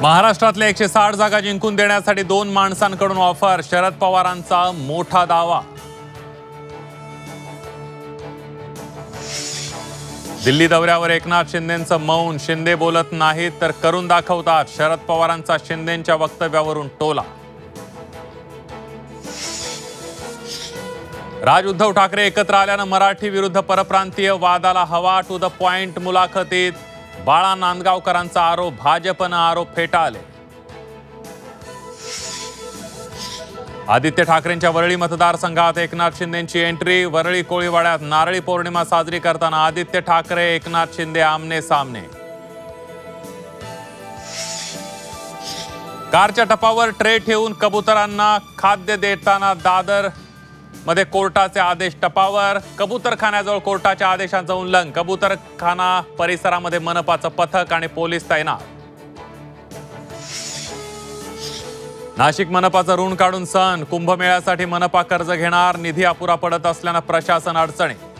महाराष्ट्रातल्या 160 जागा जिंकून देण्यासाठी 2 माणसांकडून ऑफर, शरद पवारांचा मोठा दावा। दिल्ली दौऱ्यावर एकनाथ शिंदेंचं मौन, शिंदे बोलत नाहीत तर करून दाखवतात, शरद पवारांचा शिंदेंच्या वक्तव्यावरून टोला। राज उद्धव ठाकरे एकत्र आल्यानं मराठी विरुद्ध परप्रांतीय वादाला हवा, टू द पॉइंट मुलाखतीत बाळा नांदगावकरांचा आरोप, भाजपनं आरोप फेटाळले। आदित्य ठाकरेंच्या वरळी मतदारसंघात एकनाथ शिंदेंची एंट्री, वरळी कोळीवाड्यात नारळी पौर्णिमा साजरी करताना आदित्य ठाकरे एकनाथ शिंदे आमने सामने। कारच्या टपावर ट्रे ठेवून कबुतरांना खाद्य देताना दादर मध्ये कोर्टाचे आदेश टपावर, कबूतरखान्याजवळ कोर्टाच्या आदेशांचं उल्लंघन, कबूतरखाना परिसरामध्ये मनपाचं पथक आणि पोलीस तैनात। नाशिक मनपाचं ऋण काढून सण, कुंभमेळ्यासाठी मनपा कर्ज घेणार, निधी अपुरा पडत असल्यानं प्रशासन अडचणीत।